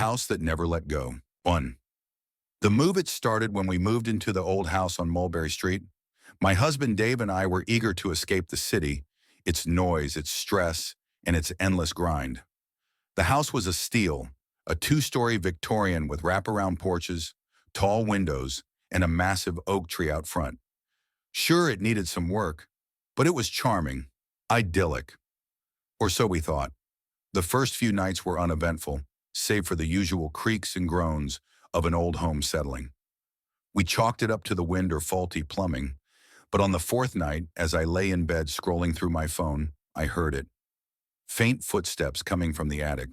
house that never let go. 1. The move it started when we moved into the old house on Mulberry Street. My husband Dave and I were eager to escape the city, its noise, its stress, and its endless grind. The house was a two-story Victorian with wraparound porches, tall windows, and a massive oak tree out front. Sure, it needed some work, but it was charming, idyllic. Or so we thought. The first few nights were uneventful, save for the usual creaks and groans of an old home settling. We chalked it up to the wind or faulty plumbing, but on the fourth night, as I lay in bed scrolling through my phone, I heard it. Faint footsteps coming from the attic.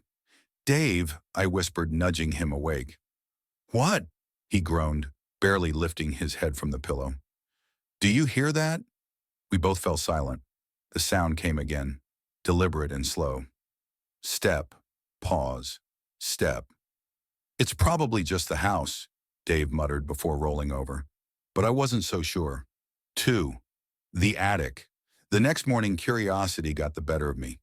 "Dave," I whispered, nudging him awake. "What?" he groaned, barely lifting his head from the pillow. "Do you hear that?" We both fell silent. The sound came again, deliberate and slow. Step, pause, step. "It's probably just the house," Dave muttered before rolling over. But I wasn't so sure. 2. The attic. The next morning, curiosity got the better of me.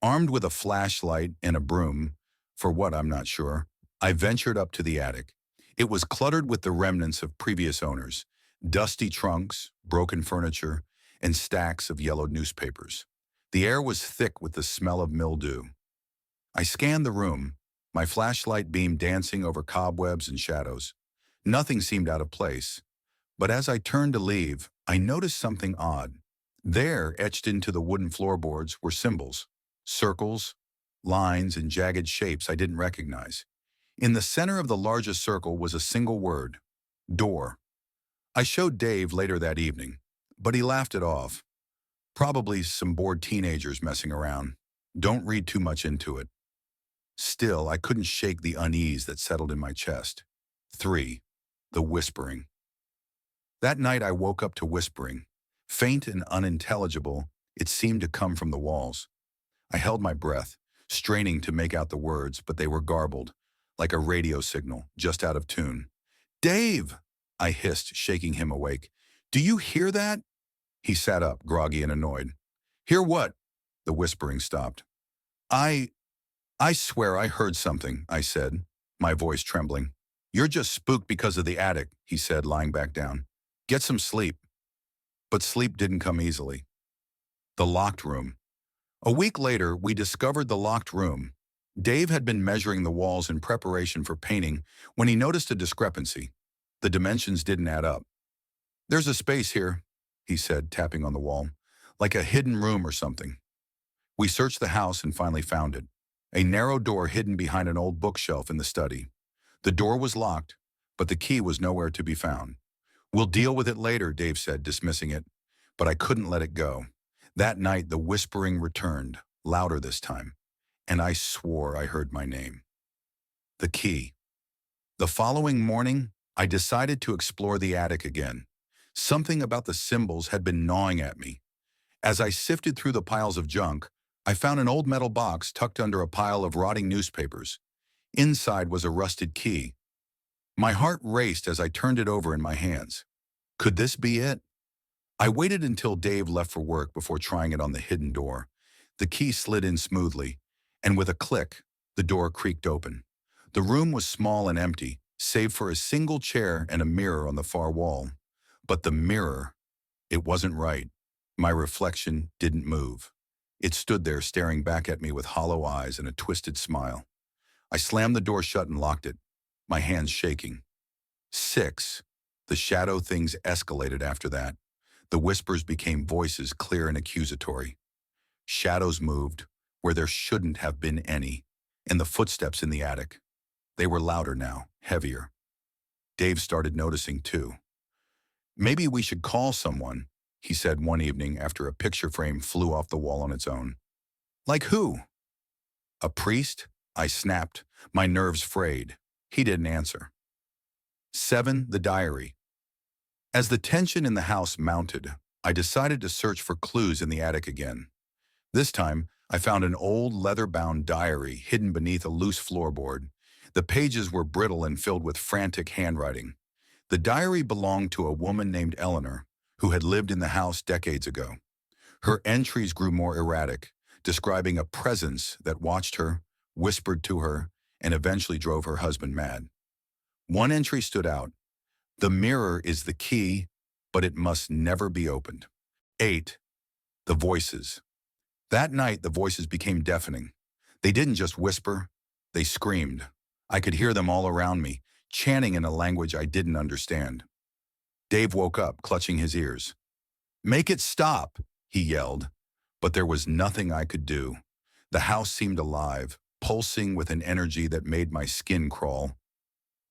Armed with a flashlight and a broom, for what I'm not sure, I ventured up to the attic. It was cluttered with the remnants of previous owners, dusty trunks, broken furniture, and stacks of yellowed newspapers. The air was thick with the smell of mildew. I scanned the room, my flashlight beam dancing over cobwebs and shadows. Nothing seemed out of place, but as I turned to leave, I noticed something odd. There, etched into the wooden floorboards, were symbols, circles, lines, and jagged shapes I didn't recognize. In the center of the largest circle was a single word, door. I showed Dave later that evening, but he laughed it off. Probably some bored teenagers messing around. Don't read too much into it. Still, I couldn't shake the unease that settled in my chest. 3. The whispering. That night I woke up to whispering. Faint and unintelligible, it seemed to come from the walls. I held my breath, straining to make out the words, but they were garbled, like a radio signal, just out of tune. "Dave!" I hissed, shaking him awake. "Do you hear that?" He sat up, groggy and annoyed. "Hear what?" The whispering stopped. I swear I heard something," I said, my voice trembling. "You're just spooked because of the attic," he said, lying back down. "Get some sleep." But sleep didn't come easily. The locked room. A week later, we discovered the locked room. Dave had been measuring the walls in preparation for painting when he noticed a discrepancy. The dimensions didn't add up. "There's a space here," he said, tapping on the wall, "like a hidden room or something." We searched the house and finally found it. A narrow door hidden behind an old bookshelf in the study. The door was locked, but the key was nowhere to be found. "We'll deal with it later," Dave said, dismissing it, but I couldn't let it go. That night, the whispering returned, louder this time, and I swore I heard my name. The key. The following morning, I decided to explore the attic again. Something about the symbols had been gnawing at me. As I sifted through the piles of junk, I found an old metal box tucked under a pile of rotting newspapers. Inside was a rusted key. My heart raced as I turned it over in my hands. Could this be it? I waited until Dave left for work before trying it on the hidden door. The key slid in smoothly, and with a click, the door creaked open. The room was small and empty, save for a single chair and a mirror on the far wall. But the mirror, it wasn't right. My reflection didn't move. It stood there staring back at me with hollow eyes and a twisted smile. I slammed the door shut and locked it, my hands shaking. 6. The shadow things escalated after that. The whispers became voices, clear and accusatory. Shadows moved where there shouldn't have been any, and the footsteps in the attic. They were louder now, heavier. Dave started noticing too. "Maybe we should call someone," he said one evening after a picture frame flew off the wall on its own. "Like who?" "A priest?" I snapped, my nerves frayed. He didn't answer. 7. The diary. As the tension in the house mounted, I decided to search for clues in the attic again. This time, I found an old leather-bound diary hidden beneath a loose floorboard. The pages were brittle and filled with frantic handwriting. The diary belonged to a woman named Eleanor, who had lived in the house decades ago. Her entries grew more erratic, describing a presence that watched her, whispered to her, and eventually drove her husband mad. One entry stood out. The mirror is the key, but it must never be opened. 8. The voices. That night, the voices became deafening. They didn't just whisper, they screamed. I could hear them all around me, chanting in a language I didn't understand. Dave woke up, clutching his ears. "Make it stop," he yelled. But there was nothing I could do. The house seemed alive, pulsing with an energy that made my skin crawl.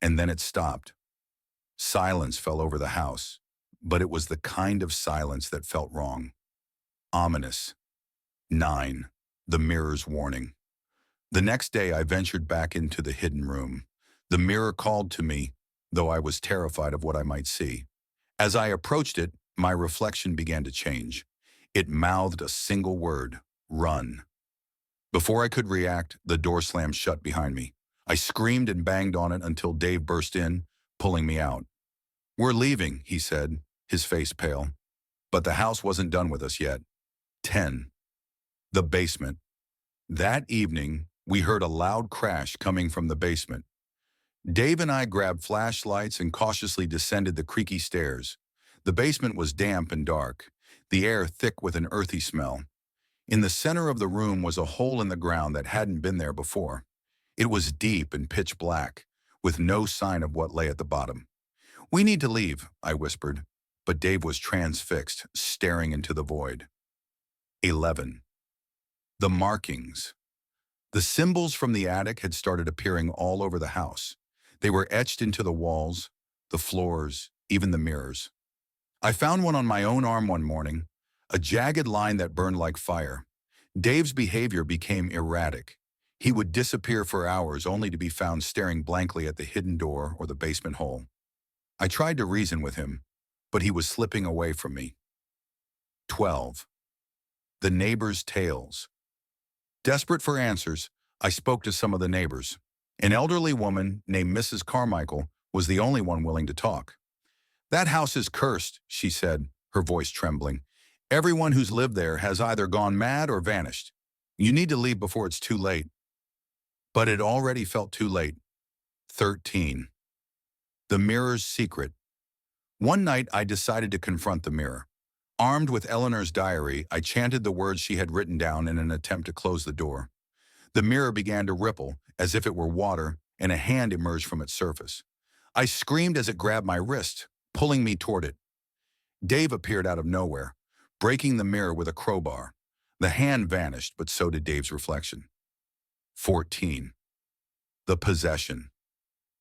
And then it stopped. Silence fell over the house, but it was the kind of silence that felt wrong. Ominous. 9. The mirror's warning. The next day I ventured back into the hidden room. The mirror called to me, though I was terrified of what I might see. As I approached it, my reflection began to change. It mouthed a single word: run. Before I could react, the door slammed shut behind me. I screamed and banged on it until Dave burst in, pulling me out. "We're leaving," he said, his face pale. But the house wasn't done with us yet. 10. The basement. That evening, we heard a loud crash coming from the basement. Dave and I grabbed flashlights and cautiously descended the creaky stairs. The basement was damp and dark, the air thick with an earthy smell. In the center of the room was a hole in the ground that hadn't been there before. It was deep and pitch black, with no sign of what lay at the bottom. "We need to leave," I whispered, but Dave was transfixed, staring into the void. 11. The markings. The symbols from the attic had started appearing all over the house. They were etched into the walls, the floors, even the mirrors. I found one on my own arm one morning, a jagged line that burned like fire. Dave's behavior became erratic. He would disappear for hours only to be found staring blankly at the hidden door or the basement hole. I tried to reason with him, but he was slipping away from me. 12. The neighbors' tales. Desperate for answers, I spoke to some of the neighbors. An elderly woman named Mrs. Carmichael was the only one willing to talk. "That house is cursed," she said, her voice trembling. "Everyone who's lived there has either gone mad or vanished. You need to leave before it's too late." But it already felt too late. 13. The mirror's secret. One night I decided to confront the mirror. Armed with Eleanor's diary, I chanted the words she had written down in an attempt to close the door. The mirror began to ripple, as if it were water, and a hand emerged from its surface. I screamed as it grabbed my wrist, pulling me toward it. Dave appeared out of nowhere, breaking the mirror with a crowbar. The hand vanished, but so did Dave's reflection. 14. The possession.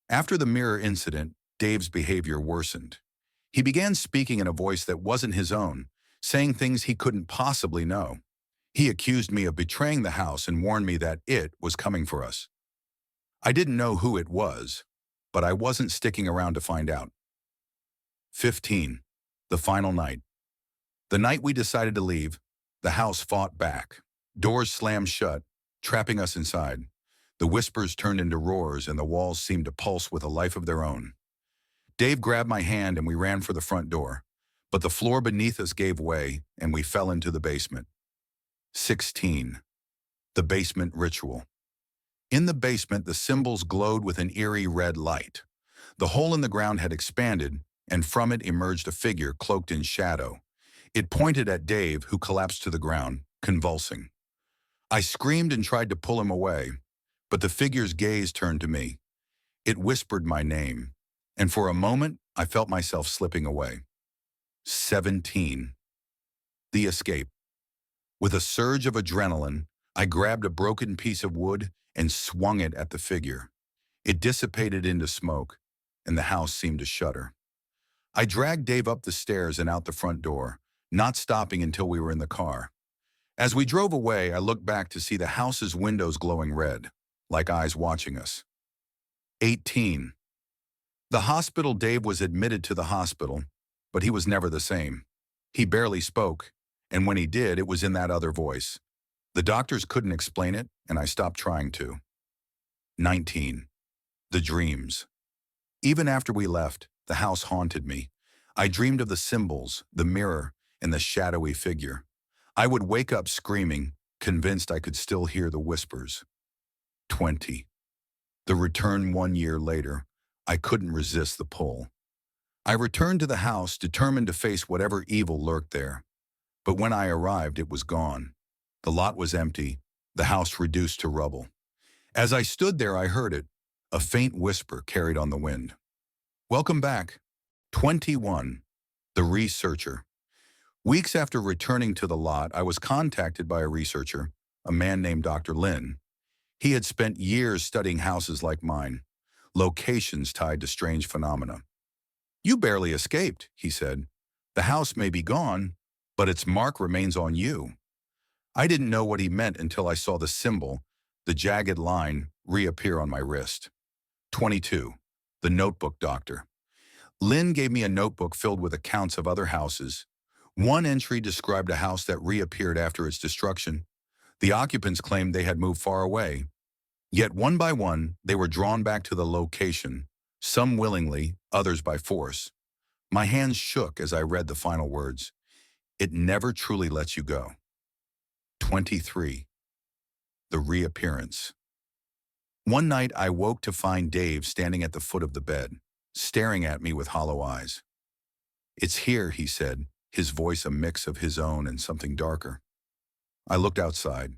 After the mirror incident, Dave's behavior worsened. He began speaking in a voice that wasn't his own, saying things he couldn't possibly know. He accused me of betraying the house and warned me that it was coming for us. I didn't know who it was, but I wasn't sticking around to find out. 15. The final night. The night we decided to leave, the house fought back. Doors slammed shut, trapping us inside. The whispers turned into roars and the walls seemed to pulse with a life of their own. Dave grabbed my hand and we ran for the front door, but the floor beneath us gave way and we fell into the basement. 16. The basement ritual. In the basement, the symbols glowed with an eerie red light. The hole in the ground had expanded, and from it emerged a figure cloaked in shadow. It pointed at Dave, who collapsed to the ground, convulsing. I screamed and tried to pull him away, but the figure's gaze turned to me. It whispered my name, and for a moment, I felt myself slipping away. 17. The escape. With a surge of adrenaline, I grabbed a broken piece of wood and swung it at the figure. It dissipated into smoke, and the house seemed to shudder. I dragged Dave up the stairs and out the front door, not stopping until we were in the car. As we drove away, I looked back to see the house's windows glowing red, like eyes watching us. 18. The hospital. Dave was admitted to the hospital, but he was never the same. He barely spoke, and when he did, it was in that other voice. The doctors couldn't explain it, and I stopped trying to. 19. The dreams. Even after we left, the house haunted me. I dreamed of the symbols, the mirror, and the shadowy figure. I would wake up screaming, convinced I could still hear the whispers. 20. The return 1 year later, I couldn't resist the pull. I returned to the house, determined to face whatever evil lurked there. But when I arrived, it was gone. The lot was empty, the house reduced to rubble. As I stood there, I heard it, a faint whisper carried on the wind. Welcome back. 21. The Researcher. Weeks after returning to the lot, I was contacted by a researcher, a man named Dr. Lin. He had spent years studying houses like mine, locations tied to strange phenomena. You barely escaped, he said. The house may be gone, but its mark remains on you. I didn't know what he meant until I saw the symbol, the jagged line, reappear on my wrist. 22. The Notebook Doctor. Lynn gave me a notebook filled with accounts of other houses. One entry described a house that reappeared after its destruction. The occupants claimed they had moved far away. Yet one by one, they were drawn back to the location, some willingly, others by force. My hands shook as I read the final words. It never truly lets you go. 23. The Reappearance. One night I woke to find Dave standing at the foot of the bed, staring at me with hollow eyes. It's here, he said, his voice a mix of his own and something darker. I looked outside.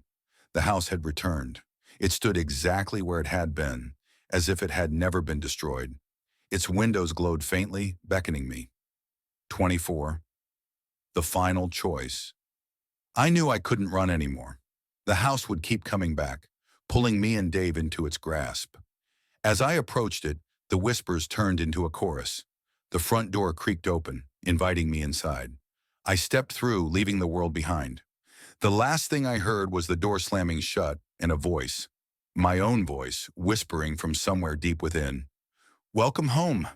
The house had returned. It stood exactly where it had been, as if it had never been destroyed. Its windows glowed faintly, beckoning me. 24. The Final Choice. I knew I couldn't run anymore. The house would keep coming back, pulling me and Dave into its grasp. As I approached it, the whispers turned into a chorus. The front door creaked open, inviting me inside. I stepped through, leaving the world behind. The last thing I heard was the door slamming shut and a voice, my own voice, whispering from somewhere deep within. Welcome home.